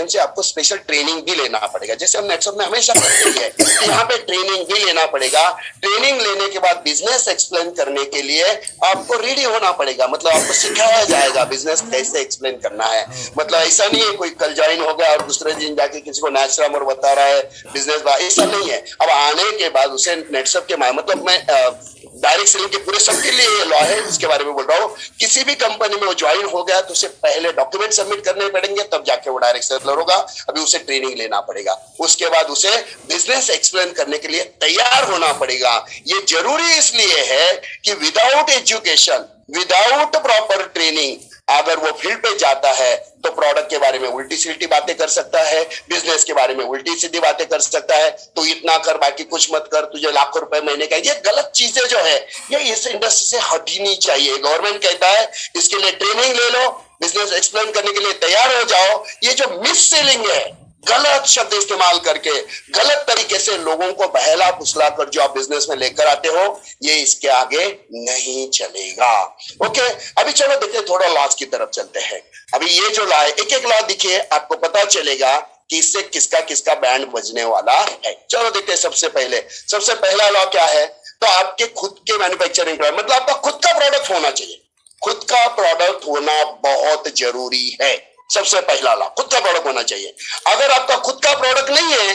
माध्यम से आपको स्पेशल ट्रेनिंग भी लेना पड़ेगा, जैसे हम नेटसप में हमेशा करते हैं कि यहाँ पे ट्रेनिंग भी लेना पड़ेगा। ट्रेनिंग लेने के बाद बिजनेस एक्सप्लेन करने के लिए आपको रेडी होना पड़ेगा, मतलब आपको सिखाया जाएगा बिजनेस कैसे एक्सप्लेन करना है। मतलब ऐसा नहीं है कोई कल ज्वाइन हो गया और दूसरे दिन जाके किसी को नेचुरल और बता रहा है बिजनेस, ऐसा नहीं है। अब आने के बाद उसे नेटसप के मतलब मैं डायरेक्ट सेलिंग के पूरे सबके लिए ये लॉ है, इसके बारे में बोल रहा हूँ। किसी भी कंपनी में वो ज्वाइन हो गया तो उसे पहले डॉक्यूमेंट सबमिट करने पड़ेंगे, तब जाके वो डायरेक्ट सेलर होगा। अभी उसे ट्रेनिंग लेना पड़ेगा, उसके बाद उसे बिजनेस एक्सप्लेन करने के लिए तैयार होना पड़ेगा। ये जरूरी इसलिए है कि without education, without proper training अगर वो फील्ड पे जाता है तो प्रोडक्ट के बारे में उल्टी सील्टी बातें कर सकता है, बिजनेस के बारे में उल्टी सीधी बातें कर सकता है। तो इतना कर बाकी कुछ मत कर, तुझे लाखों रुपए महीने का, ये गलत चीजें जो है ये इस इंडस्ट्री से हटनी चाहिए। गवर्नमेंट कहता है इसके लिए ट्रेनिंग ले लो, बिजनेस एक्सप्लेन करने के लिए तैयार हो जाओ। ये जो मिस सेलिंग है, गलत शब्द इस्तेमाल करके गलत तरीके से लोगों को बहला फुसला कर जो आप बिजनेस में लेकर आते हो, ये इसके आगे नहीं चलेगा। ओके, अभी चलो देखते थोड़ा लॉज की तरफ चलते हैं। अभी ये जो लॉ है, एक एक लॉ दिखिए, आपको पता चलेगा कि इससे किसका किसका बैंड बजने वाला है। चलो देखते हैं। सबसे पहला लॉ क्या है, तो आपके खुद के मैन्युफैक्चरिंग, मतलब आपका खुद का प्रोडक्ट होना चाहिए। खुद का प्रोडक्ट होना बहुत जरूरी है। सबसे पहला लॉ, खुद का प्रोडक्ट होना चाहिए। अगर आपका खुद का प्रोडक्ट नहीं है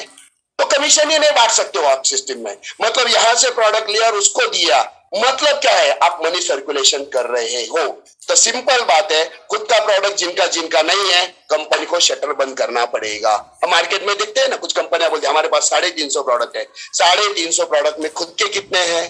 तो कमीशन ही नहीं बांट सकते हो आप सिस्टम में। मतलब यहां से प्रोडक्ट लिया और उसको दिया, मतलब क्या है, आप मनी सर्कुलेशन कर रहे हो। तो सिंपल बात है, खुद का प्रोडक्ट जिनका जिनका नहीं है, कंपनी को शटर बंद करना पड़ेगा। अब मार्केट में देखते हैं ना, कुछ कंपनियां बोलती है हमारे पास 350 प्रोडक्ट है। 350 प्रोडक्ट में खुद के कितने हैं,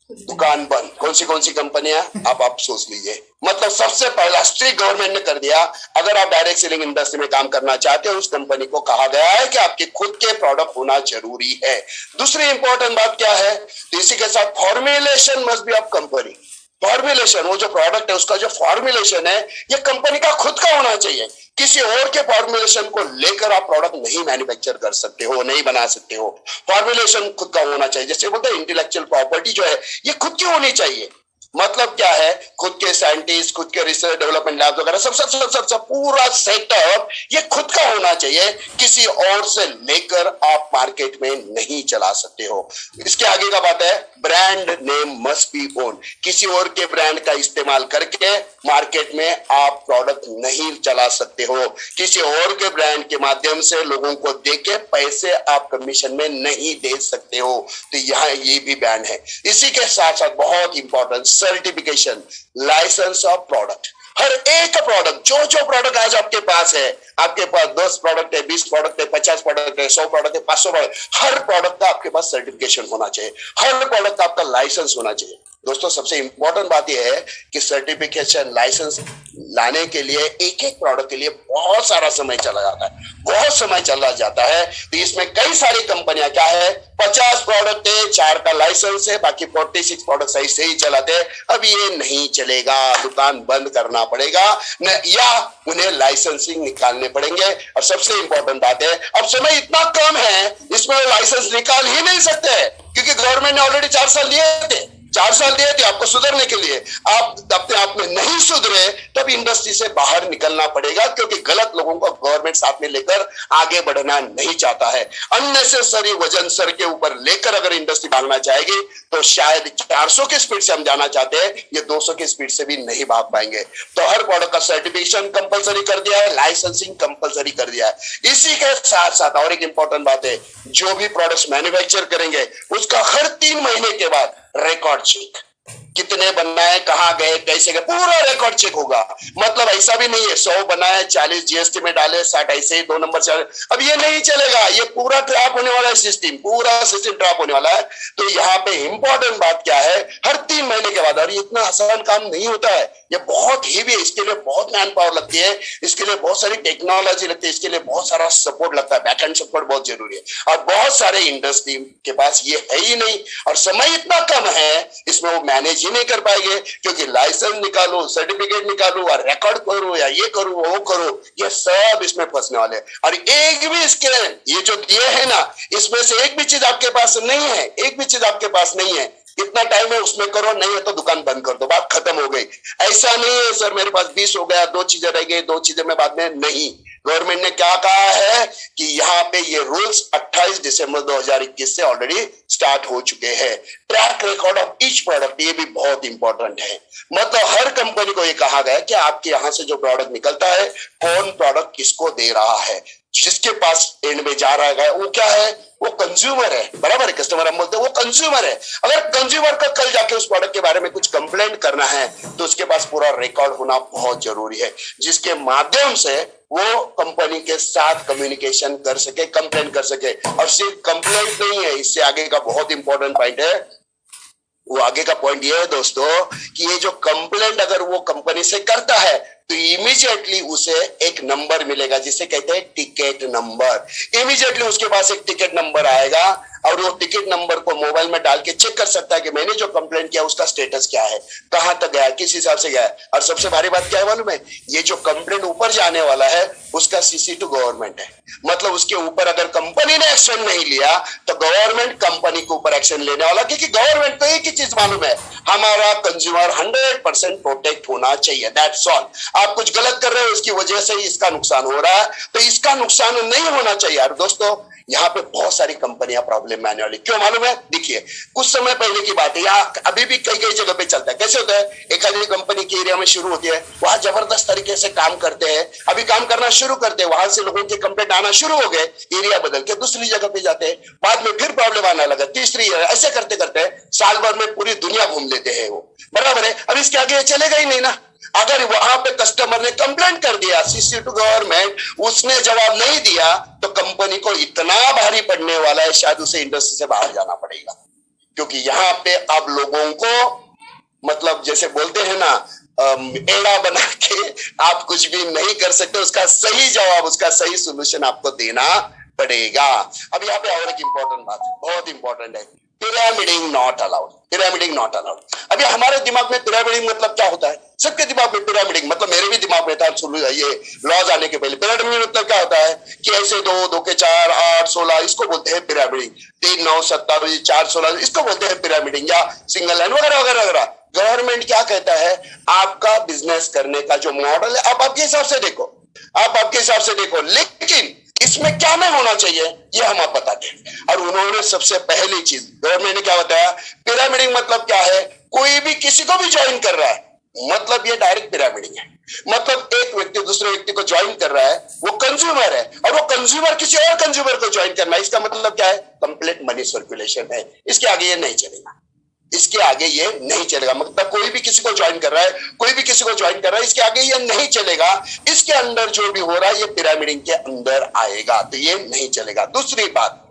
दुकान बंद। कौन सी कंपनियां, आप सोच लीजिए। मतलब सबसे पहला स्ट्रिक्ट गवर्नमेंट ने कर दिया, अगर आप डायरेक्ट सेलिंग इंडस्ट्री में काम करना चाहते हो, उस कंपनी को कहा गया है कि आपके खुद के प्रोडक्ट होना जरूरी है। दूसरी इंपॉर्टेंट बात क्या है, तो इसी के साथ formulation must be of company. Formulation, वो जो प्रोडक्ट है उसका जो फॉर्मुलेशन है, ये कंपनी का खुद का होना चाहिए। किसी और के फॉर्मुलेशन को लेकर आप प्रोडक्ट नहीं मैन्युफैक्चर कर सकते हो, नहीं बना सकते हो। फॉर्मुलेशन खुद का होना चाहिए। जैसे बोलते हैं इंटेलेक्चुअल प्रॉपर्टी जो है ये खुद की होनी चाहिए। मतलब क्या है, खुद के साइंटिस्ट, खुद के रिसर्च डेवलपमेंट लैब वगैरह सब पूरा सेटअप ये खुद का होना चाहिए। किसी और से लेकर आप मार्केट में नहीं चला सकते हो। इसके आगे का बात है, brand name must be own. किसी और के ब्रांड का इस्तेमाल करके मार्केट में आप प्रोडक्ट नहीं चला सकते हो। किसी और के ब्रांड के माध्यम से लोगों को देके पैसे आप कमीशन में नहीं दे सकते हो। तो यहाँ ये भी बैन है। इसी के साथ साथ बहुत important, certification, license of product. हर एक प्रोडक्ट, जो प्रोडक्ट आज आपके पास है, आपके पास 10 प्रोडक्ट है, 20 प्रोडक्ट है, 50 प्रोडक्ट है, 100 प्रोडक्ट है, 500 प्रोडक्ट, हर प्रोडक्ट का आपके पास सर्टिफिकेशन होना चाहिए, हर प्रोडक्ट का आपका लाइसेंस होना चाहिए। दोस्तों सबसे इंपॉर्टेंट बात यह है कि सर्टिफिकेशन, लाइसेंस लाने के लिए एक एक प्रोडक्ट के लिए बहुत सारा समय चला जाता है, बहुत समय चला जाता है। तो इसमें कई सारी कंपनियां क्या है, 50 प्रोडक्ट है, 4 का लाइसेंस है, बाकी 46 प्रोडक्ट सही से ही चलाते हैं। अब ये नहीं चलेगा, दुकान बंद करना पड़ेगा या उन्हें लाइसेंसिंग निकालने पड़ेंगे। और सबसे इंपॉर्टेंट बात है, अब समय इतना कम है, इसमें लाइसेंस निकाल ही नहीं सकते, क्योंकि गवर्नमेंट ने ऑलरेडी 4 साल दिए थे। 4 साल दिए थे आपको सुधरने के लिए। आप अपने आप में नहीं सुधरे तब इंडस्ट्री से बाहर निकलना पड़ेगा, क्योंकि गलत लोगों को गवर्नमेंट साथ में लेकर आगे बढ़ना नहीं चाहता है। अननेसेसरी वजन सर के ऊपर लेकर अगर इंडस्ट्री भागना चाहेगी तो शायद 400 की स्पीड से हम जाना चाहते हैं, ये 200 की स्पीड से भी नहीं भाग पाएंगे। तो हर प्रोडक्ट का सर्टिफिकेशन कंपलसरी कर दिया है, लाइसेंसिंग कंपलसरी कर दिया है। इसी के साथ साथ और एक इंपॉर्टेंट बात है, जो भी प्रोडक्ट्स मैन्युफैक्चर करेंगे उसका हर 3 महीने के बाद रिकॉर्ड चेक, कितने बनाए, कहां गए, कैसे गए, पूरा रिकॉर्ड चेक होगा। मतलब ऐसा भी नहीं है 100 बनाए, 40 जीएसटी में डाले, 60 ऐसे ही 2 नंबर से। अब ये नहीं चलेगा, ये पूरा ट्रैप होने वाला है सिस्टम, पूरा सिस्टम ट्रैप होने वाला है। तो यहाँ पे इंपॉर्टेंट बात क्या है, हर 3 महीने के बाद, और ये इतना आसान काम नहीं होता है, ये बहुत हेवी है, इसके लिए बहुत मैन पावर लगती है, इसके लिए बहुत सारी टेक्नोलॉजी लगती है, इसके लिए बहुत सारा सपोर्ट लगता है, बैक एंड सपोर्ट बहुत जरूरी है। और बहुत सारे इंडस्ट्री के पास ये है ही नहीं, और समय इतना कम है, इसमें वो मैनेज ही नहीं कर पाएंगे, क्योंकि लाइसेंस निकालो, सर्टिफिकेट निकालो और रिकॉर्ड करो या ये करो वो करो, ये सब इसमें फंसने वाले। और एक भी इसके ये जो दिए है ना, इसमें से एक भी चीज आपके पास नहीं है, एक भी चीज आपके पास नहीं है। इतना टाइम है उसमें करो, नहीं है तो दुकान बंद कर दो, बात खत्म हो गई। ऐसा नहीं है सर मेरे पास 20 हो गया, 2 चीजें रह गई, 2 चीजें में बाद में नहीं। गवर्नमेंट ने क्या कहा है कि यहाँ पे ये रूल्स 28 दिसंबर 2021 से ऑलरेडी स्टार्ट हो चुके हैं। Track record of each product, ये भी बहुत इंपॉर्टेंट है। मतलब हर कंपनी को ये कहा गया कि आपके यहाँ से जो प्रोडक्ट निकलता है, कौन प्रोडक्ट किसको दे रहा है, जिसके पास एंड में जा रहा है वो क्या है, वो कंज्यूमर है, बराबर है। कस्टमर हम बोलते हैं वो कंज्यूमर है। अगर कंज्यूमर का कल जाके उस प्रोडक्ट के बारे में कुछ कंप्लेंट करना है तो उसके पास पूरा रिकॉर्ड होना बहुत जरूरी है, जिसके माध्यम से वो कंपनी के साथ कम्युनिकेशन कर सके, कंप्लेंट कर सके। और सिर्फ कंप्लेंट नहीं है, इससे आगे का बहुत इंपॉर्टेंट पॉइंट है। वो आगे का पॉइंट ये है दोस्तों कि ये जो कंप्लेंट अगर वो कंपनी से करता है तो इमीडिएटली उसे एक नंबर मिलेगा जिसे कहते हैं टिकट नंबर। इमीडिएटली उसके पास एक टिकट नंबर आएगा और वो टिकट नंबर को मोबाइल में डाल के चेक कर सकता है कि मैंने जो कंप्लेंट किया उसका स्टेटस क्या है, कहां तक गया, किस हिसाब से गया है। और सबसे भारी बात क्या है मालूम है, ये जो कंप्लेंट ऊपर जाने वाला है उसका सीसी टू गवर्नमेंट है। मतलब उसके ऊपर अगर कंपनी ने एक्शन नहीं लिया तो गवर्नमेंट कंपनी के ऊपर एक्शन लेने वाला, क्योंकि गवर्नमेंट को एक ही चीज मालूम है, हमारा कंज्यूमर 100% प्रोटेक्ट होना चाहिए, दैट्स ऑल। आप कुछ गलत कर रहे हो, इसकी वजह से इसका नुकसान हो रहा है, तो इसका नुकसान नहीं होना चाहिए। और दोस्तों यहाँ पे बहुत सारी कंपनियां प्रॉब्लम में आने वाली, क्यों मालूम है? देखिए कुछ समय पहले की बात है, यहाँ अभी भी कई कई जगह पे चलता है। कैसे होता है, एक आदमी कंपनी के एरिया में शुरू होती है, वहां जबरदस्त तरीके से काम करते हैं, अभी काम करना शुरू करते हैं, वहां से लोगों के कंप्लेंट आना शुरू हो गए, एरिया बदल के दूसरी जगह पे जाते हैं, बाद में फिर प्रॉब्लम आने लगा, तीसरी, ऐसे करते करते साल भर में पूरी दुनिया घूम लेते हैं वो, बराबर है। अब इसके आगे चलेगा ही नहीं ना। अगर वहां पे कस्टमर ने कंप्लेंट कर दिया सीसी टू गवर्नमेंट, उसने जवाब नहीं दिया तो कंपनी को इतना भारी पड़ने वाला है, शायद उसे इंडस्ट्री से बाहर जाना पड़ेगा। क्योंकि यहाँ पे अब लोगों को मतलब जैसे बोलते हैं ना, एड़ा बना के आप कुछ भी नहीं कर सकते, उसका सही जवाब, उसका सही सोल्यूशन आपको देना पड़ेगा। अब यहाँ पे और एक इंपॉर्टेंट बात है, बहुत इंपॉर्टेंट है, pyramiding not allowed. Pyramiding not allowed. अभी हमारे दिमाग में पिरामिडिंग मतलब क्या होता है? सबके दिमाग में पिरामिडिंग मतलब, मेरे भी दिमाग में था ये लॉज आने के पहले। पिरामिडिंग मतलब क्या होता है कि ऐसे 2, 2 के 4, 8, 16, इसको बोलते हैं पिरामिडिंग। 3, 9, 27, 4, 16, इसको बोलते हैं पिरामिडिंग, या सिंगल लाइन वगैरह वगैरह वगैरह। गवर्नमेंट क्या कहता है, आपका बिजनेस करने का जो मॉडल है आप आपके हिसाब से देखो, आप आपके हिसाब से देखो, लेकिन इसमें क्या नहीं होना चाहिए ये हम आप बताते हैं। और उन्होंने सबसे पहली चीज गवर्नमेंट ने क्या बताया, पिरामिडिंग मतलब क्या है, कोई भी किसी को भी ज्वाइन कर रहा है, मतलब ये डायरेक्ट पिरामिडिंग है। मतलब एक व्यक्ति दूसरे व्यक्ति को ज्वाइन कर रहा है, वो कंज्यूमर है, और वो कंज्यूमर किसी और कंज्यूमर को ज्वाइन करना है, इसका मतलब क्या है, कंप्लीट मनी सर्कुलेशन है। इसके आगे ये नहीं चलेगा, इसके आगे ये नहीं चलेगा। मतलब कोई भी किसी को ज्वाइन कर रहा है, कोई भी किसी को ज्वाइन कर रहा है, इसके आगे ये नहीं चलेगा। इसके अंदर जो भी हो रहा है ये पिरामिडिंग के अंदर आएगा, तो ये नहीं चलेगा। दूसरी बात,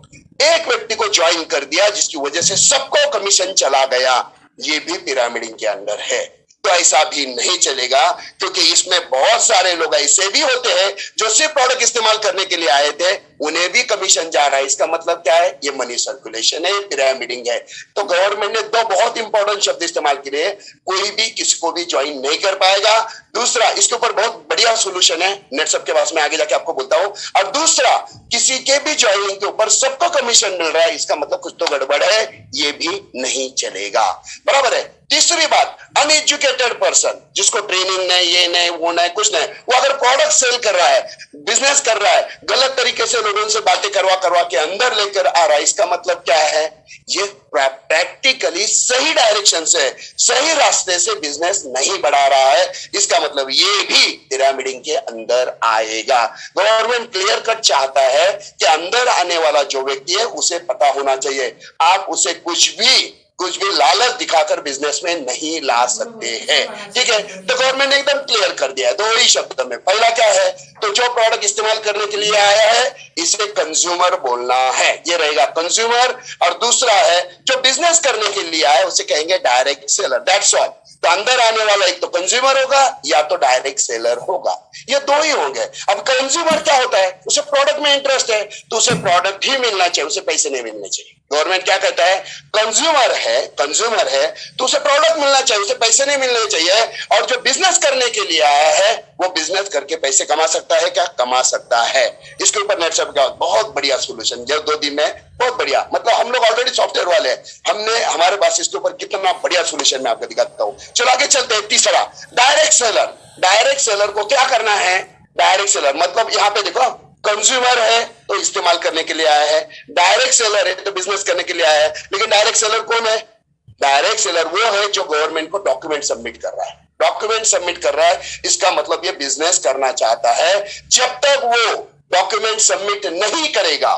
एक व्यक्ति को ज्वाइन कर दिया जिसकी वजह से सबको कमीशन चला गया, ये भी पिरामिडिंग के अंदर है। तो ऐसा भी नहीं चलेगा, क्योंकि इसमें बहुत सारे लोग ऐसे भी होते हैं जो सिर्फ प्रोडक्ट इस्तेमाल करने के लिए आए थे, उन्हें भी कमीशन जा रहा है। इसका मतलब क्या है, ये मनी सर्कुलेशन है, पिरामिडिंग है। तो गवर्नमेंट ने 2 बहुत इंपॉर्टेंट शब्द इस्तेमाल किए, कोई भी किसी को भी ज्वाइन नहीं कर पाएगा। दूसरा, इसके ऊपर बहुत बढ़िया सोल्यूशन है, नेट सबके पास में आगे जाके आपको बोलता हूं। और दूसरा, किसी के भी ज्वाइनिंग के ऊपर सबको कमीशन मिल रहा है, इसका मतलब कुछ तो गड़बड़ है, ये भी नहीं चलेगा, बराबर है। तीसरी बात, अनएजुकेटेड पर्सन जिसको ट्रेनिंग नहीं, ये नहीं, वो नहीं, कुछ नहीं, वो अगर प्रोडक्ट सेल कर रहा है, बिजनेस कर रहा है, गलत तरीके से लोगों से बातें करवा करवा के अंदर लेकर आ रहा है, इसका मतलब क्या है, ये प्रैक्टिकली सही डायरेक्शन से, सही रास्ते से बिजनेस नहीं बढ़ा रहा है, इसका मतलब ये भी पिरामिडिंग के अंदर आएगा। गवर्नमेंट क्लियर कट चाहता है कि अंदर आने वाला जो व्यक्ति है उसे पता होना चाहिए, आप उसे कुछ भी लालच दिखाकर बिजनेस में नहीं ला सकते हैं, ठीक है। तो गवर्नमेंट ने एकदम क्लियर कर दिया है 2 ही शब्द में। पहला क्या है, तो जो प्रोडक्ट इस्तेमाल करने के लिए आया है इसे कंज्यूमर बोलना है, ये रहेगा कंज्यूमर। और दूसरा है, जो बिजनेस करने के लिए आया है उसे कहेंगे डायरेक्ट सेलर, दैट्स ऑल। तो अंदर आने वाला एक तो कंज्यूमर होगा या तो डायरेक्ट सेलर होगा, ये 2 ही होंगे। अब कंज्यूमर क्या होता है, उसे प्रोडक्ट में इंटरेस्ट है तो उसे प्रोडक्ट ही मिलना चाहिए, उसे पैसे नहीं मिलने चाहिए। गवर्नमेंट क्या कहता है, कंज्यूमर है तो उसे प्रोडक्ट मिलना चाहिए, उसे पैसे नहीं मिलने चाहिए। और जो बिजनेस करने के लिए आया है वो बिजनेस करके पैसे कमा सकता है, क्या कमा सकता है। इसके ऊपर नेट सब का बहुत बढ़िया सोल्यूशन, जो 2 दिन में बहुत बढ़िया, मतलब हम लोग ऑलरेडी सॉफ्टवेयर वाले हैं, हमने हमारे पास इसके ऊपर कितना बढ़िया सोल्यूशन मैं आपको दिखाता हूं। चलो आगे चलते हैं। तीसरा, डायरेक्ट सेलर। डायरेक्ट सेलर को क्या करना है, डायरेक्ट सेलर मतलब यहाँ पे देखो, कंज्यूमर है तो इस्तेमाल करने के लिए आया है, डायरेक्ट सेलर है तो बिजनेस करने के लिए आया है। लेकिन डायरेक्ट सेलर कौन है? डायरेक्ट सेलर वो है जो गवर्नमेंट को डॉक्यूमेंट सबमिट कर रहा है, डॉक्यूमेंट सबमिट कर रहा है, इसका मतलब ये बिजनेस करना चाहता है। जब तक वो डॉक्यूमेंट सबमिट नहीं करेगा,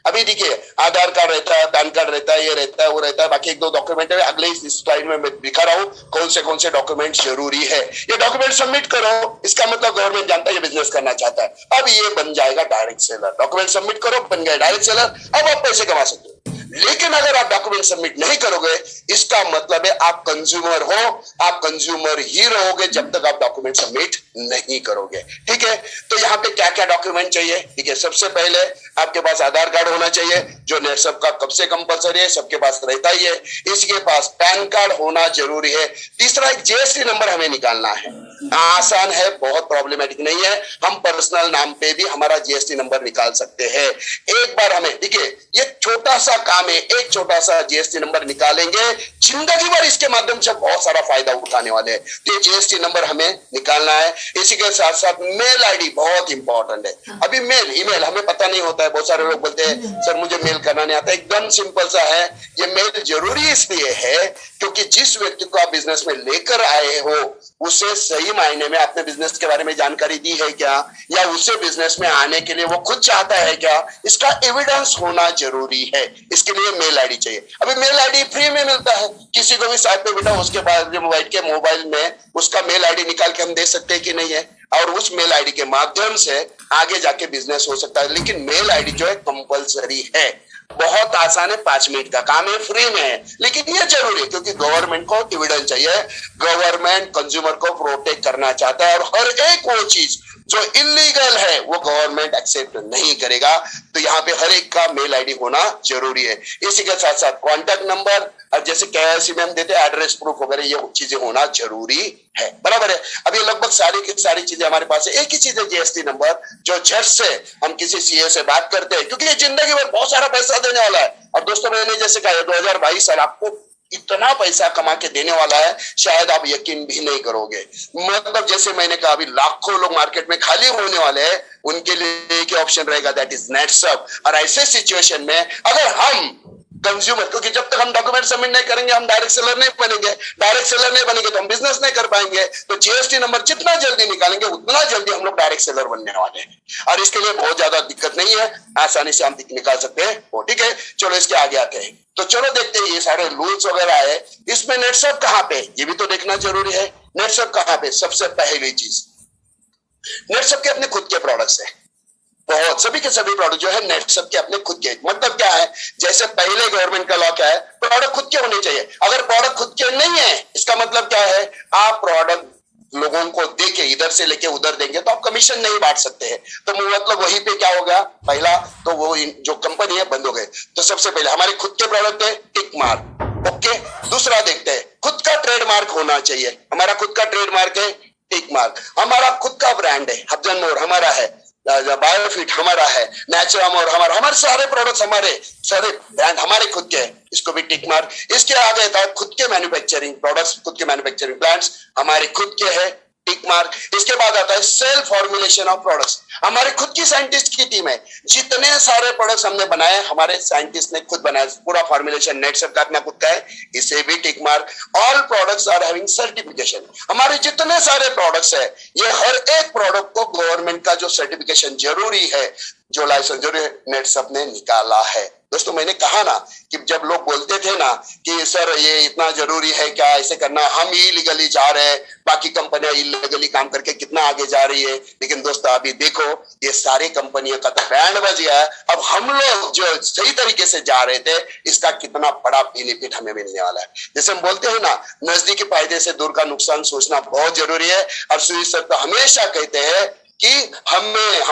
अभी देखिए आधार कार्ड रहता है, पैन कार्ड रहता है, ये रहता है, वो रहता है, बाकी एक दो डॉक्यूमेंट है, अगले इस स्लाइड में मैं दिखा रहा हूं कौन से डॉक्यूमेंट जरूरी है। ये डॉक्यूमेंट सबमिट करो, इसका मतलब गवर्नमेंट जानता है ये बिजनेस करना चाहता है। अब ये बन जाएगा डायरेक्ट सेलर, डॉक्यूमेंट सबमिट करो, बन गया डायरेक्ट सेलर। अब आप पैसे कमा सकते हो। लेकिन अगर आप डॉक्यूमेंट सबमिट नहीं करोगे, इसका मतलब है आप कंज्यूमर हो, आप कंज्यूमर ही रहोगे जब तक आप डॉक्यूमेंट सबमिट नहीं करोगे। ठीक है, तो यहाँ पे क्या क्या डॉक्यूमेंट चाहिए? ठीक है, सबसे पहले आपके पास आधार कार्ड होना चाहिए, जो नेटसब का कब से कंपलसरी है, सबके पास रहता ही है। इसके पास पैन कार्ड होना जरूरी है। तीसरा एक जीएसटी नंबर हमें निकालना है, आसान है, बहुत प्रॉब्लमेटिक नहीं है। हम पर्सनल नाम पे भी हमारा जीएसटी नंबर निकाल सकते हैं। एक बार हमें, देखिए ये छोटा सा काम है, एक छोटा सा जीएसटी नंबर निकालेंगे, जिंदगी भर इसके माध्यम से बहुत सारा फायदा उठाने वाले हैं। तो ये जीएसटी नंबर हमें निकालना है। इसी के साथ साथ मेल आईडी बहुत इंपॉर्टेंट है। अभी मेल ईमेल हमें पता नहीं होता है, बहुत सारे लोग बोलते हैं सर मुझे मेल करना नहीं आता। एकदम सिंपल सा है, ये मेल जरूरी इसलिए है क्योंकि जिस व्यक्ति को आप बिजनेस में लेकर आए हो उसे सही मायने में अपने बिजनेस के बारे में जानकारी दी है क्या, या उसे बिजनेस में आने के लिए वो खुद चाहता है क्या, इसका एविडेंस होना जरूरी है। इसके लिए मेल आईडी चाहिए। अभी मेल आईडी फ्री में मिलता है, किसी को भी साथ पे बिठा उसके बाद मोबाइल में उसका मेल आईडी निकाल के हम दे सकते हैं कि नहीं है, और उस मेल आईडी के माध्यम से आगे जाके बिजनेस हो सकता है। लेकिन मेल आईडी जो है कंपलसरी है, बहुत आसान है, 5 मिनट का काम है, फ्री में है, लेकिन ये जरूरी है क्योंकि गवर्नमेंट को एविडेंस चाहिए। गवर्नमेंट कंज्यूमर को प्रोटेक्ट करना चाहता है और हर एक वो चीज जो इलीगल है वो गवर्नमेंट एक्सेप्ट नहीं करेगा। तो यहाँ पे हर एक का मेल आईडी होना जरूरी है। इसी के साथ साथ कॉन्टैक्ट नंबर, और जैसे केवाईसी में हम देते हैं एड्रेस प्रूफ वगैरह, ये चीजें होना जरूरी है। बराबर है। अभी लगभग सारी की सारी चीजें हमारे पास है। एक ही चीज है जीएसटी नंबर, जो झट से हम किसी सीए से बात करते हैं क्योंकि ये जिंदगी भर बहुत सारा पैसा देने वाला है। और दोस्तों मैंने जैसे कहा 2022 साल आपको इतना पैसा कमा के देने वाला है, शायद आप यकीन भी नहीं करोगे। मतलब जैसे मैंने कहा अभी लाखों लोग मार्केट में खाली होने वाले हैं, उनके लिए एक ऑप्शन रहेगा, दैट इज नेटसब। और ऐसे सिचुएशन में अगर हम कंज्यूमर, क्योंकि जब तक हम डॉक्यूमेंट सबमिट नहीं करेंगे हम डायरेक्ट सेलर नहीं बनेंगे, डायरेक्ट सेलर नहीं बनेंगे तो हम बिजनेस नहीं कर पाएंगे। तो जीएसटी नंबर जितना जल्दी निकालेंगे उतना जल्दी हम लोग डायरेक्ट सेलर बनने वाले हैं। और इसके लिए बहुत ज्यादा दिक्कत नहीं है, आसानी से हम निकाल सकते हैं वो। ठीक है, चलो इसके आगे आते हैं। तो चलो देखते हैं ये सारे रूल्स वगैरह है, इसमें नेटसब कहाँ पे, ये भी तो देखना जरूरी है। नेटसब कहाँ पे? सबसे पहली चीज, नेटसब के अपने खुद के प्रोडक्ट्स है, बहुत सभी के सभी प्रोडक्ट जो है नेटसब के अपने खुद के। मतलब क्या है, जैसे पहले गवर्नमेंट का लॉ क्या है, प्रोडक्ट खुद के होने चाहिए। अगर प्रोडक्ट खुद के नहीं है, इसका मतलब क्या है, आप प्रोडक्ट लोगों को देके इधर से लेके उधर देंगे तो आप कमीशन नहीं बांट सकते हैं। तो मतलब वहीं पे क्या हो गया, पहला तो वो जो कंपनी है बंद हो गए। तो सबसे पहले हमारे खुद के प्रोडक्ट है, टिक मार्क, ओके। दूसरा देखते हैं, खुद का ट्रेडमार्क होना चाहिए। हमारा खुद का ट्रेडमार्क है टिक मार्क। हमारा खुद का ब्रांड है, हफजन मोर हमारा है, बायोफिट हमारा है, नेचुरामोर हमारा, हमारे सारे प्रोडक्ट्स हमारे सारे ब्रांड हमारे खुद के हैं, इसको भी टिक मार्क। इसके आगे था खुद के मैन्युफैक्चरिंग प्रोडक्ट्स, खुद के मैन्युफैक्चरिंग प्लांट्स हमारे खुद के हैं, टिक मार्क। इसके बाद आता है सेल्फ फॉर्मुलेशन ऑफ प्रोडक्ट्स, हमारे खुद की साइंटिस्ट की टीम है, जितने सारे प्रोडक्ट्स हमने बनाए हमारे साइंटिस्ट ने खुद बनाया, पूरा फॉर्मुलेशन नेटसब का अपना खुद का है, इसे भी tick mark. All products are having certification, हमारे जितने सारे प्रोडक्ट्स है ये हर एक प्रोडक्ट को गवर्नमेंट का जो सर्टिफिकेशन जरूरी है, जो लाइसेंस जरूरी है, नेटसब ने निकाला है। दोस्तों मैंने कहा ना कि जब लोग बोलते थे ना कि सर ये इतना जरूरी है क्या, ऐसे करना, हम इलीगली जा रहे हैं, बाकी कंपनियां इलीगली काम करके कितना आगे जा रही है। लेकिन दोस्तों अभी देखो ये सारी कंपनियों का तो बैंड बज गया है, अब हम लोग जो सही तरीके से जा रहे थे इसका कितना बड़ा बेनिफिट हमें मिलने वाला है। जैसे हम बोलते हैं ना, नजदीकी फायदे से दूर का नुकसान सोचना बहुत जरूरी है। और सुनील सर तो हमेशा कहते हैं कि हम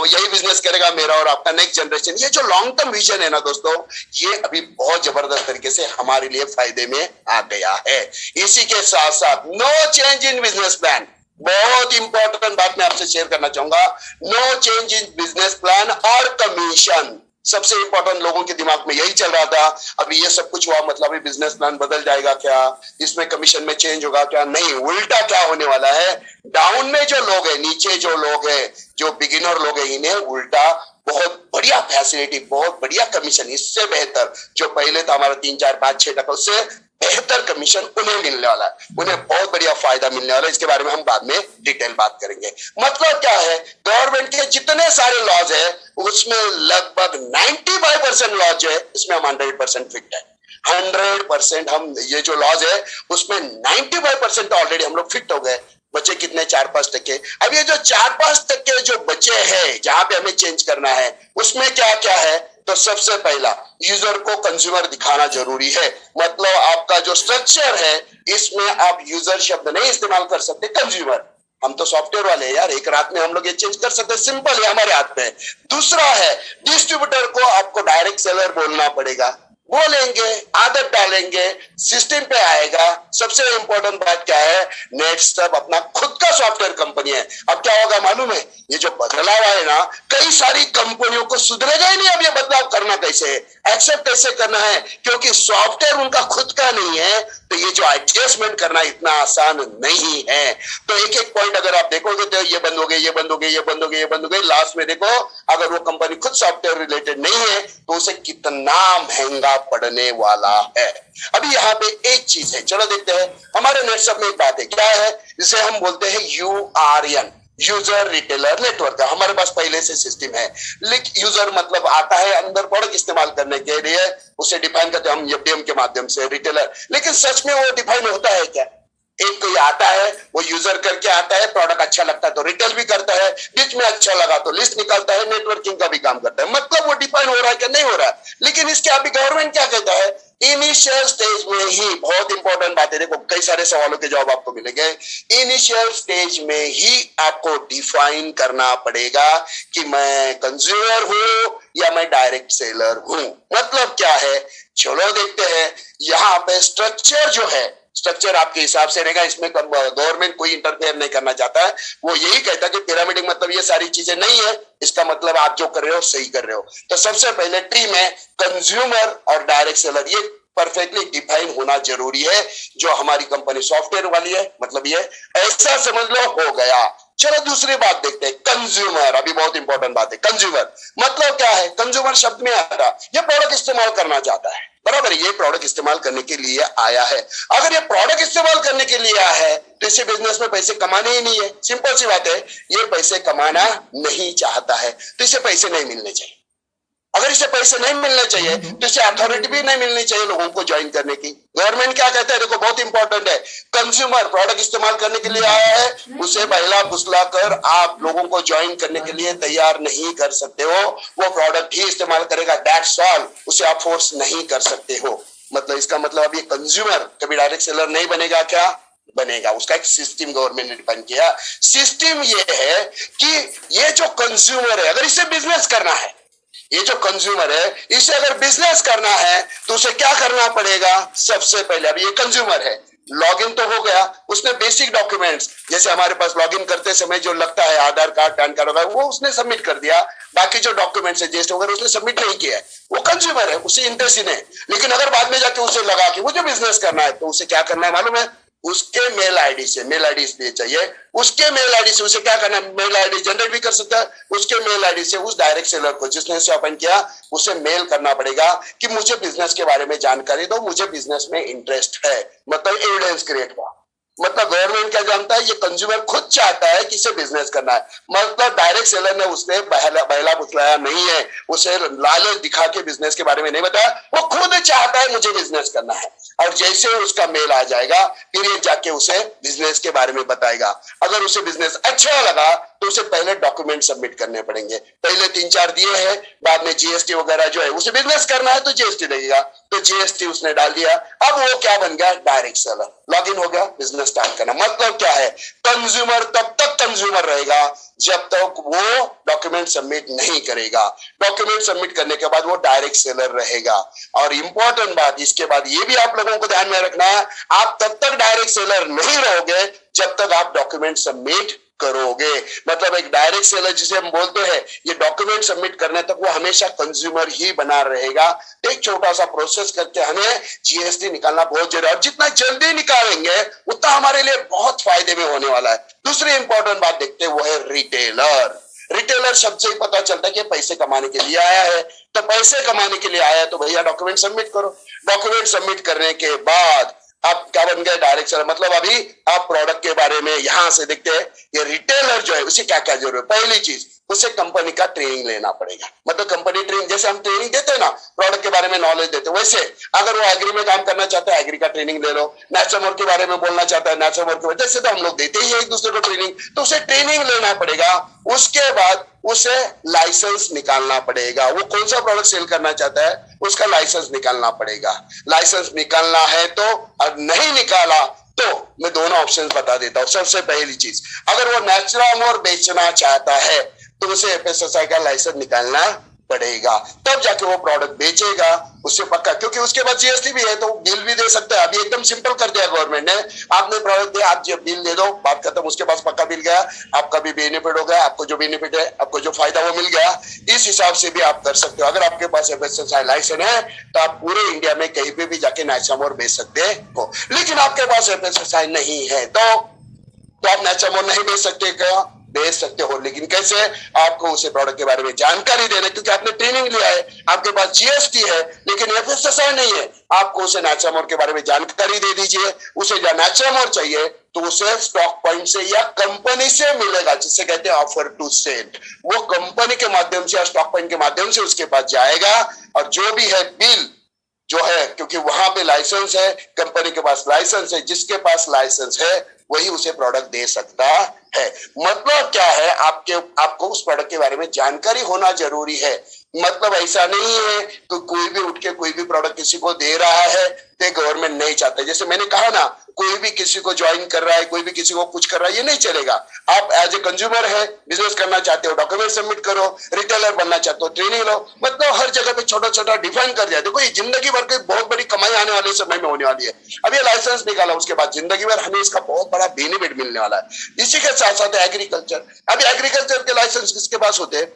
यही बिजनेस करेगा मेरा और आपका नेक्स्ट जनरेशन। ये जो लॉन्ग टर्म विजन है ना दोस्तों, ये अभी बहुत जबरदस्त तरीके से हमारे लिए फायदे में आ गया है। इसी के साथ साथ no change in business plan, बहुत इंपॉर्टेंट बात मैं आपसे शेयर करना चाहूंगा, no change in business plan और कमीशन। सबसे इंपॉर्टेंट लोगों के दिमाग में यही चल रहा था। अभी ये सब कुछ हुआ मतलब अभी बिजनेस प्लान बदल जाएगा क्या, इसमें कमीशन में चेंज होगा क्या? नहीं, उल्टा क्या होने वाला है, डाउन में जो लोग हैं, नीचे जो लोग हैं, जो बिगिनर लोग हैं, इन्हें उल्टा बहुत बढ़िया फैसिलिटी, बहुत बढ़िया कमीशन, इससे बेहतर जो पहले था हमारा 3, 4, 5, 6 टका, उससे बेहतर कमीशन उन्हें मिलने वाला है, उन्हें बहुत बढ़िया फायदा मिलने वाला है। इसके बारे में हम बाद में डिटेल बात करेंगे। मतलब क्या है, गवर्नमेंट के जितने सारे लॉज है उसमें लगभग 95% लॉज है, इसमें हम 100% फिट है। 100% हम ये जो लॉज है उसमें 95% ऑलरेडी हम लोग फिट हो गए। बचे कितने? 4-5%। अब ये जो 4-5% जो बचे हैं जहां पे हमें चेंज करना है, उसमें क्या क्या है? तो सबसे पहला, यूजर को कंज्यूमर दिखाना जरूरी है। मतलब आपका जो स्ट्रक्चर है इसमें आप यूजर शब्द नहीं इस्तेमाल कर सकते, कंज्यूमर। हम तो सॉफ्टवेयर वाले हैं यार, एक रात में हम लोग ये चेंज कर सकते हैं, सिंपल है, हमारे हाथ में। दूसरा है, डिस्ट्रीब्यूटर को आपको डायरेक्ट सेलर बोलना पड़ेगा, बोलेंगे, आदत डालेंगे, सिस्टम पे आएगा। सबसे इंपॉर्टेंट बात क्या है, नेक्स्ट स्टेप अपना खुद का सॉफ्टवेयर कंपनी है। अब क्या होगा मालूम है, ये जो बदलाव है ना, कई सारी कंपनियों को सुधरेगा ही नहीं। अब ये बदलाव करना कैसे है, एक्सेप्ट कैसे करना है, क्योंकि सॉफ्टवेयर उनका खुद का नहीं है, तो ये जो एडजस्टमेंट करना इतना आसान नहीं है। तो एक एक पॉइंट अगर आप देखोगे तो ये बंद हो गए, ये बंद हो गए, ये बंद हो गए, ये बंद हो गए, लास्ट में देखो अगर वो कंपनी खुद सॉफ्टवेयर रिलेटेड नहीं है तो उसे कितना महंगा पड़ने वाला है। अभी यहाँ पे एक चीज है, चलो देखते हैं। हमारे नेटवर्क में एक बात है, क्या है, जिसे हम बोलते हैं URN, यूजर रिटेलर नेटवर्क। हमारे पास पहले से सिस्टम है, लेकिन यूजर मतलब आता है अंदर प्रोडक्ट इस्तेमाल करने के लिए, उसे डिफाइन करते हैं हम FDM के माध्यम से, रिटेलर। लेकिन सच में वो डिफाइन होता है क्या? एक कोई आता है, वो यूजर करके आता है, प्रोडक्ट अच्छा लगता है तो रिटेल भी करता है, बीच में अच्छा लगा तो लिस्ट निकालता है, नेटवर्किंग का भी काम करता है। मतलब वो डिफाइन हो रहा है क्या? नहीं हो रहा है। लेकिन इसके अभी गवर्नमेंट क्या कहता है, इनिशियल स्टेज में ही, बहुत इंपॉर्टेंट बात है, देखो कई सारे सवालों के जवाब आपको मिलेंगे। इनिशियल स्टेज में ही आपको डिफाइन करना पड़ेगा कि मैं कंज्यूमर हूं या मैं डायरेक्ट सेलर हूं। मतलब क्या है, चलो देखते हैं। यहाँ पे स्ट्रक्चर जो है, स्ट्रक्चर आपके हिसाब से रहेगा, इसमें गवर्नमेंट कोई इंटरफेयर नहीं करना चाहता है। वो यही कहता है कि पिरामिडिक मतलब ये सारी चीजें नहीं है, इसका मतलब आप जो कर रहे हो सही कर रहे हो। तो सबसे पहले ट्री में कंज्यूमर और डायरेक्ट सेलर ये परफेक्टली डिफाइन होना जरूरी है। जो हमारी कंपनी सॉफ्टवेयर वाली है, मतलब ये ऐसा समझ लो, हो गया। चलो दूसरी बात देखते हैं, कंज्यूमर। अभी बहुत इंपॉर्टेंट बात है, कंज्यूमर मतलब क्या है? कंज्यूमर शब्द में आता, ये प्रोडक्ट इस्तेमाल करना चाहता है, बराबर, ये प्रोडक्ट इस्तेमाल करने के लिए आया है। अगर ये प्रोडक्ट इस्तेमाल करने के लिए आया है तो इसे बिजनेस में पैसे कमाने ही नहीं है, सिंपल सी बात है। ये पैसे कमाना नहीं चाहता है तो इसे पैसे नहीं मिलने चाहिए। अगर इसे पैसे नहीं मिलने चाहिए तो इसे अथॉरिटी भी नहीं मिलनी चाहिए लोगों को ज्वाइन करने की। गवर्नमेंट क्या कहता है, देखो बहुत इंपॉर्टेंट है, कंज्यूमर प्रोडक्ट इस्तेमाल करने के लिए आया है, उसे बहला फुसला कर आप लोगों को ज्वाइन करने के लिए तैयार नहीं कर सकते हो। वो प्रोडक्ट ही इस्तेमाल करेगा, दैट्स ऑल। उसे आप फोर्स नहीं कर सकते हो। मतलब इसका मतलब अब ये कंज्यूमर कभी डायरेक्ट सेलर नहीं बनेगा क्या? बनेगा। उसका एक सिस्टम गवर्नमेंट ने डिफाइन किया। सिस्टम ये है कि ये जो कंज्यूमर है, अगर इसे बिजनेस करना है, ये जो कंज्यूमर है इसे अगर बिजनेस करना है तो उसे क्या करना पड़ेगा? सबसे पहले, अभी ये कंज्यूमर है, लॉगिन तो हो गया, उसने बेसिक डॉक्यूमेंट्स जैसे हमारे पास लॉगिन करते समय जो लगता है आधार कार्ड, पैन कार्ड वगैरह, वो उसने सबमिट कर दिया। बाकी जो डॉक्यूमेंट्स है जीएसटी वगैरह उसने सबमिट नहीं किया है, वो कंज्यूमर है, उसे इंटरेस्ट ही नहीं। लेकिन अगर बाद में जाके उसे लगा कि मुझे बिजनेस करना है तो उसे क्या करना है मालूम है? उसके मेल आईडी से, मेल आईडी इसलिए चाहिए, उसके मेल आईडी से उसे क्या करना है? मेल आईडी जनरेट भी कर सकता है। उसके मेल आईडी से उस डायरेक्ट सेलर को जिसने इसे ओपन किया उसे मेल करना पड़ेगा कि मुझे बिजनेस के बारे में जानकारी दो, मुझे बिजनेस में इंटरेस्ट है। मतलब एविडेंस क्रिएट हुआ। मतलब गवर्नमेंट क्या जानता है, ये कंज्यूमर खुद चाहता है कि इसे बिजनेस करना है। मतलब डायरेक्ट सेलर ने उसने बहला फुसलाया नहीं है, उसे लालच दिखा के बिजनेस के बारे में नहीं बताया, वो खुद चाहता है मुझे बिजनेस करना है। और जैसे उसका मेल आ जाएगा फिर ये जाके उसे बिजनेस के बारे में बताएगा। अगर उसे बिजनेस अच्छा लगा तो उसे पहले डॉक्यूमेंट सबमिट करने पड़ेंगे। पहले 3-4 दिए हैं, बाद में जीएसटी वगैरह जो है, उसे बिजनेस करना है तो जीएसटी लगेगा, तो जीएसटी उसने डाल दिया। अब वो क्या बन गया? डायरेक्ट सेलर, लॉगिन हो गया, बिजनेस स्टार्ट करना। मतलब क्या है, कंज्यूमर तब तक कंज्यूमर रहेगा जब तक वो डॉक्यूमेंट सबमिट नहीं करेगा। डॉक्यूमेंट सबमिट करने के बाद वो डायरेक्ट सेलर रहेगा। और इंपॉर्टेंट बात इसके बाद ये भी आप लोगों को ध्यान में रखना है, आप तब तक डायरेक्ट सेलर नहीं रहोगे जब तक आप डॉक्यूमेंट सबमिट करोगे। मतलब एक डायरेक्ट सेलर जिसे हम बोलते हैं, ये डॉक्यूमेंट सबमिट करने तक वो हमेशा कंज्यूमर ही बना रहेगा। एक छोटा सा प्रोसेस करके हमें जीएसटी निकालना बहुत जरूरी है, और जितना जल्दी निकालेंगे उतना हमारे लिए बहुत फायदे में होने वाला है। दूसरी इंपॉर्टेंट बात देखते हैं, वो है रिटेलर। रिटेलर शब्द से ही पता चलता है कि पैसे कमाने के लिए आया है। तो पैसे कमाने के लिए आया है तो भैया डॉक्यूमेंट सबमिट करो। डॉक्यूमेंट सबमिट करने के बाद आप क्या बन गए, डायरेक्ट सेलर। मतलब अभी आप प्रोडक्ट के बारे में यहां से देखते हैं, ये रिटेलर जो है उसे क्या क्या जरूरत है। पहली चीज, उसे कंपनी का ट्रेनिंग लेना पड़ेगा। मतलब कंपनी ट्रेनिंग, जैसे हम ट्रेनिंग देते हैं ना, प्रोडक्ट के बारे में नॉलेज देते हैं, वैसे अगर वो एग्री में काम करना चाहता है, एग्री का ट्रेनिंग ले लो। नेचुरल के बारे में बोलना चाहता है, नेचुरल के वजह से तो हम लोग देते ही है एक दूसरे को ट्रेनिंग, तो उसे ट्रेनिंग लेना पड़ेगा। उसके बाद उसे लाइसेंस निकालना पड़ेगा। वो कौन सा प्रोडक्ट सेल करना चाहता है, उसका लाइसेंस निकालना पड़ेगा। लाइसेंस निकालना है तो, और नहीं निकाला तो मैं दोनों ऑप्शन बता देता हूं। सबसे पहली चीज, अगर वो नेचुरल और बेचना चाहता है तो उसे एफएसएसआई का लाइसेंस निकालना पड़ेगा, तब जाके वो प्रोडक्ट बेचेगा। उससे पक्का, क्योंकि उसके बाद जीएसटी भी है तो बिल भी दे सकता है। अभी एकदम सिंपल कर दिया गवर्नमेंट ने, आपने प्रोडक्ट दिया, आप जब बिल दे दो, बात खत्म। उसके पास पक्का बिल गया, आपका भी बेनिफिट हो गया, आपको जो बेनिफिट है, आपको जो फायदा वो मिल गया। इस हिसाब से भी आप कर सकते हो। अगर आपके पास एफएसएसआई लाइसेंस है तो आप पूरे इंडिया में कहीं पे भी जाके नाइचामोर बेच सकते हो। लेकिन आपके पास एफएसएसआई नहीं है तो आप नाइचामोर नहीं बेच सकते क्या? बेच सकते हो, लेकिन कैसे? आपको उसे प्रोडक्ट के बारे में जानकारी देना, क्योंकि आपने ट्रेनिंग लिया है, आपके पास जीएसटी है, लेकिन एफएसएसआई नहीं है। आपको उसे नाइचामोर के बारे में जानकारी दे दीजिए। उसे जो नाइचामोर चाहिए तो उसे स्टॉक पॉइंट से या कंपनी से मिलेगा, जिससे कहते हैं ऑफर टू सेल। वो कंपनी के माध्यम से या स्टॉक पॉइंट के माध्यम से उसके पास जाएगा, और जो भी है बिल जो है, क्योंकि वहां पे लाइसेंस है, कंपनी के पास लाइसेंस है, जिसके पास लाइसेंस है वही उसे प्रोडक्ट दे सकता है। मतलब क्या है, आपको उस प्रोडक्ट के बारे में जानकारी होना जरूरी है। मतलब ऐसा नहीं है कि कोई भी उठ के कोई भी प्रोडक्ट किसी को दे रहा है तो गवर्नमेंट नहीं चाहता। जैसे मैंने कहा ना, कोई भी किसी को ज्वाइन कर रहा है, कोई भी किसी को कुछ कर रहा है, ये नहीं चलेगा। आप एज ए कंज्यूमर है, बिजनेस करना चाहते हो, डॉक्यूमेंट सबमिट करो। रिटेलर बनना चाहते हो, ट्रेनिंग लो। मतलब हर जगह पे छोटा छोटा डिफाइन कर दिया। देखो ये जिंदगी भर की बहुत बड़ी कमाई आने वाले समय में होने वाली है। अब ये लाइसेंस निकाला, उसके बाद जिंदगी भर हमें इसका बहुत बड़ा बेनिफिट मिलने वाला है। इसी के साथ साथ एग्रीकल्चर। अभी एग्रीकल्चर के लाइसेंस किसके पास होते हैं?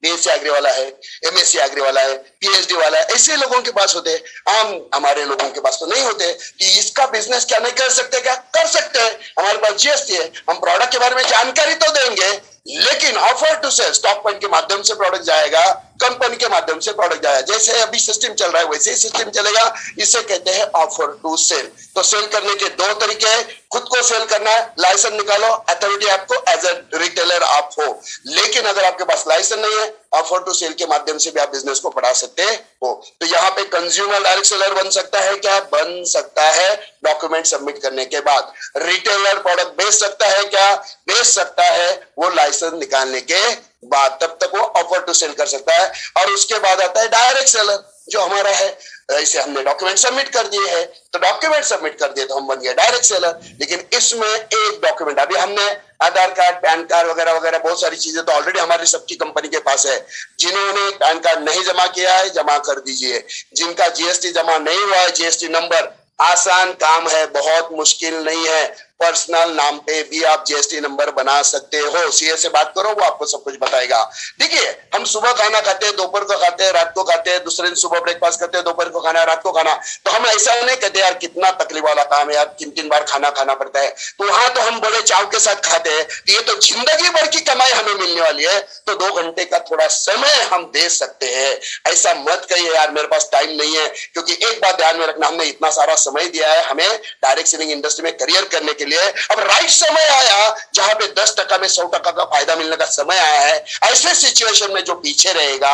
बीएससी एग्री वाला है, एमएससी एग्री वाला है, पीएचडी वाला है, ऐसे लोगों के पास होते हैं। आम हमारे लोगों के पास तो नहीं होते। कि इसका बिजनेस क्या नहीं कर सकते? क्या कर सकते हैं? हमारे पास जीएसटी है, हम प्रोडक्ट के बारे में जानकारी तो देंगे, लेकिन offer to sell, stock point के माध्यम से प्रोडक्ट जाएगा, कंपनी के माध्यम से प्रोडक्ट जाएगा। जैसे अभी सिस्टम चल रहा है वैसे ही सिस्टम चलेगा। इसे कहते हैं ऑफर टू सेल। तो सेल करने के दो तरीके हैं, खुद को सेल करना है, लाइसेंस निकालो, अथॉरिटी आपको एज ए रिटेलर आप हो। लेकिन अगर आपके पास लाइसेंस नहीं है, ऑफर टू सेल के माध्यम से भी आप बिजनेस को बढ़ा सकते हो। तो यहाँ पे कंज्यूमर डायरेक्ट सेलर बन सकता है क्या? बन सकता है, डॉक्यूमेंट सबमिट करने के बाद। रिटेलर प्रोडक्ट बेच सकता है क्या? बेच सकता है, वो लाइसेंस निकालने के बाद। तब तक वो ऑफर टू सेल कर सकता है। और उसके बाद आता है डायरेक्ट सेलर, जो हमारा है। ऐसे हमने डॉक्यूमेंट सबमिट कर दिए हैं, तो डॉक्यूमेंट सबमिट कर दिए तो हम बन गए डायरेक्ट सेलर। लेकिन इसमें एक डॉक्यूमेंट, अभी हमने आधार कार्ड, पैन कार्ड वगैरह वगैरह बहुत सारी चीजें तो ऑलरेडी हमारी सबकी कंपनी के पास है। जिन्होंने पैन कार्ड नहीं जमा किया है, जमा कर दीजिए। जिनका जीएसटी जमा नहीं हुआ है, जीएसटी नंबर, आसान काम है, बहुत मुश्किल नहीं है। पर्सनल नाम पे भी आप जीएसटी नंबर बना सकते हो। सीए से बात करो, वो आपको सब कुछ बताएगा। देखिए, हम सुबह खाना खाते हैं, दोपहर को खाते हैं, रात को खाते हैं, दूसरे दिन सुबह ब्रेकफास्ट करते हैं, दोपहर को खाना, रात को खाना। तो हम ऐसा नहीं कहते यार कितना तकलीफ वाला काम है यार, 3-3 बार खाना खाना पड़ता है। तो वहां तो हम बड़े चाव के साथ खाते हैं। ये तो जिंदगी भर की कमाई हमें मिलने वाली है, तो 2 घंटे का थोड़ा समय हम दे सकते हैं। ऐसा मत कहिए यार मेरे पास टाइम नहीं है, क्योंकि एक बात ध्यान में रखना, हमने इतना सारा समय दिया है हमें डायरेक्ट सेलिंग इंडस्ट्री में करियर करने के लिए। अब राइट समय आया जहां पे 10% में 100% का फायदा मिलने का समय आया है। ऐसे सिचुएशन में जो पीछे रहेगा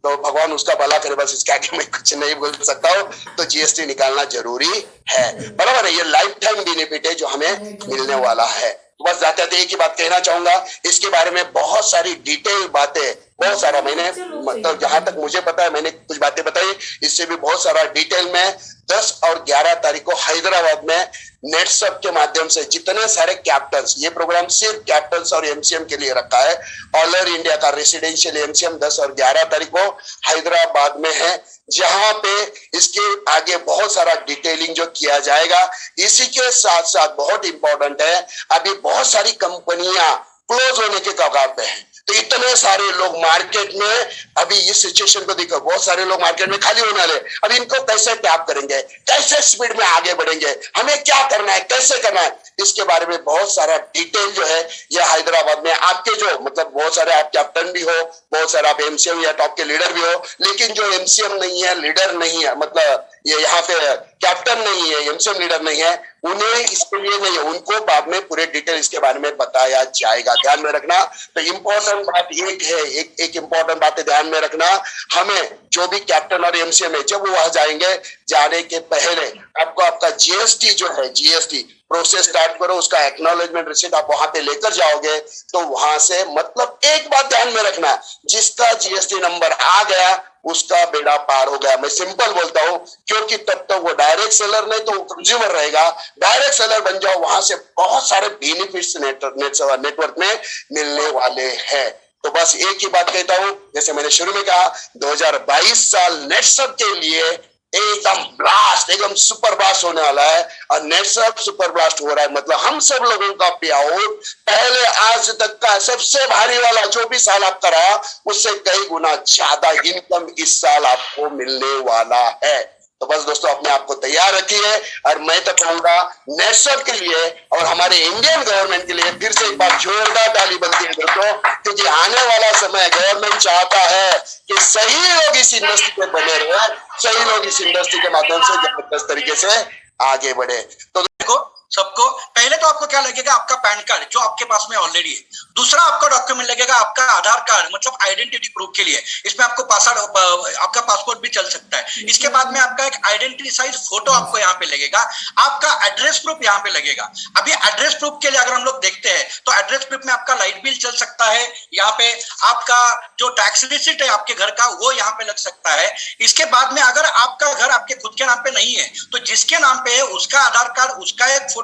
तो भगवान उसका भला करे, बस इसके आगे मैं कुछ नहीं बोल सकता हूँ। तो जीएसटी निकालना जरूरी है, बराबर है। ये लाइफ टाइम बेनिफिट है जो हमें मिलने वाला है। तो बस जाते जाते एक ही बात कहना चाहूंगा, इसके बारे में बहुत सारी डिटेल बातें, बहुत सारा मैंने, मतलब जहां तक मुझे पता है मैंने कुछ बातें बताई, इससे भी बहुत सारा डिटेल में 10 और 11 तारीख को हैदराबाद में नेटसब के माध्यम से जितने सारे कैप्टन्स, ये प्रोग्राम सिर्फ कैप्टन्स और एमसीएम के लिए रखा है, ऑल ओवर इंडिया का रेसिडेंशियल एमसीएम 10 और 11 तारीख को हैदराबाद में है, जहां पे इसके आगे बहुत सारा डिटेलिंग जो किया जाएगा। इसी के साथ साथ बहुत इंपॉर्टेंट है, अभी बहुत सारी कंपनियां क्लोज होने के कगार पे हैं, तो इतने सारे लोग मार्केट में, अभी इस सिचुएशन को देखो, बहुत सारे लोग मार्केट में खाली होने वाले, अब इनको कैसे टैप करेंगे, कैसे स्पीड में आगे बढ़ेंगे, हमें क्या करना है, कैसे करना है, इसके बारे में बहुत सारा डिटेल जो है यह हैदराबाद में आपके जो मतलब बहुत सारे आप कैप्टन भी हो, बहुत सारे आप एमसीएम या टॉप के लीडर भी हो, लेकिन जो एमसीएम नहीं है, लीडर नहीं है, मतलब ये यहाँ पे कैप्टन नहीं है, एमसीएम लीडर नहीं है, उन्हें इसके लिए नहीं है, उनको बाद में पूरे डिटेल इसके बारे में बताया जाएगा, ध्यान में रखना। तो इम्पोर्टेंट बात एक है, एक इम्पोर्टेंट बात है, ध्यान में रखना, हमें जो भी कैप्टन और एमसीएम है, जब वो वहां जाएंगे, जाने के पहले आपको आपका जीएसटी जो है, जीएसटी प्रोसेस स्टार्ट करो, उसका एक्नॉलेजमेंट रिसीट आप वहां पे लेकर जाओगे, तो वहां से मतलब एक बात ध्यान में रखना, जिसका जीएसटी नंबर आ गया उसका बेड़ा पार हो गया। मैं सिंपल बोलता हूं, क्योंकि तब तक वो डायरेक्ट सेलर नहीं तो कंज्यूमर रहेगा, डायरेक्ट सेलर बन जाओ, वहां से बहुत सारे बेनिफिट्स नेटवर्क में मिलने वाले हैं। तो बस एक ही बात कहता हूं, जैसे मैंने शुरू में कहा, 2022 साल नेटसब के लिए एकदम ब्लास्ट, एकदम सुपर ब्लास्ट होने वाला है, और नेटसब सुपर ब्लास्ट हो रहा है, मतलब हम सब लोगों का पे आउट पहले आज तक का सबसे भारी वाला जो भी साल आपका रहा, उससे कई गुना ज्यादा इनकम इस साल आपको मिलने वाला है। तो बस दोस्तों अपने आप को तैयार रखिए, और मैं तो कहूंगा नेटसब के लिए और हमारे इंडियन गवर्नमेंट के लिए फिर से एक बार जोरदार ताली बनती है दोस्तों, क्योंकि आने वाला समय गवर्नमेंट चाहता है कि सही लोग इस इंडस्ट्री में बने रहे, सही लोग इस इंडस्ट्री के माध्यम से जबरदस्त तरीके से आगे बढ़े। तो देखो सबको पहले तो आपको क्या लगेगा, आपका पैन कार्ड जो आपके पास में ऑलरेडी है, दूसरा आपका डॉक्यूमेंट लगेगा आपका आधार कार्ड, मतलब आइडेंटिटी प्रूफ के लिए, इसमें आपको आपका पासपोर्ट भी चल सकता है। इसके बाद में आपका एक आइडेंटिटी साइज फोटो आपको यहाँ पे लगेगा, आपका एड्रेस प्रूफ यहाँ पे लगेगा। अभी एड्रेस प्रूफ के लिए अगर हम लोग देखते हैं तो एड्रेस प्रूफ में आपका लाइट बिल चल सकता है, यहाँ पे आपका जो टैक्स रिसिट है आपके घर का वो यहाँ पे लग सकता है। इसके बाद में अगर आपका घर आपके खुद के नाम पे नहीं है तो जिसके नाम पे है उसका आधार कार्ड, उसका एक फोटो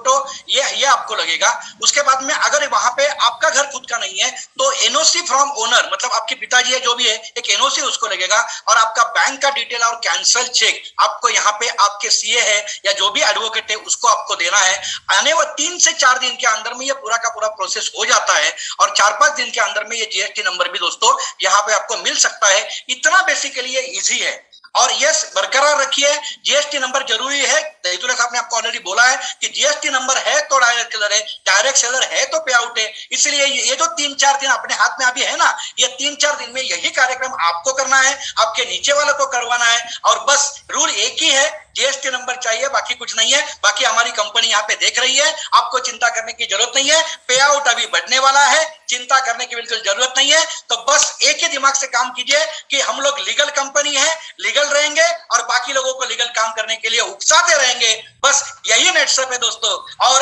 ये आपको लगेगा। उसके बाद में अगर वहां पे आपका घर खुद का नहीं है तो एनओसी फ्रॉम ओनर, मतलब आपके पिताजी है जो भी है, एक एनओसी उसको लगेगा, और आपका बैंक का डिटेल और कैंसल चेक आपको यहाँ पे आपके सीए है या जो भी एडवोकेट है उसको आपको देना है। आने वाले 3 से 4 दिन के अंदर में ये पूरा का पूरा प्रोसेस हो जाता है, और 4-5 दिन के अंदर में ये जीएसटी नंबर भी दोस्तों यहाँ पे आपको मिल सकता है। इतना बेसिकली ये इजी है, और यस बरकरार रखिए, जीएसटी नंबर जरूरी है। दहीतुल्ला साहब ने आपको ऑलरेडी बोला है कि जीएसटी नंबर है तो डायरेक्ट सेलर है, डायरेक्ट सेलर है तो पे आउट है। इसलिए ये जो 3-4 दिन अपने हाथ में अभी है ना, ये 3-4 दिन में यही कार्यक्रम आपको करना है, आपके नीचे वालों को करवाना है, और बस रूल एक ही है, जीएसटी नंबर चाहिए, बाकी कुछ नहीं है। बाकी हमारी कंपनी यहाँ पे देख रही है, आपको चिंता करने की जरूरत नहीं है, पे आउट अभी बढ़ने वाला है, चिंता करने की बिल्कुल जरूरत नहीं है। तो बस एक ही दिमाग से काम कीजिए कि हम लोग लीगल कंपनी है, लीगल रहेंगे और बाकी लोगों को लीगल काम करने के लिए उकसाते रहेंगे, बस यही नेटसब है दोस्तों। और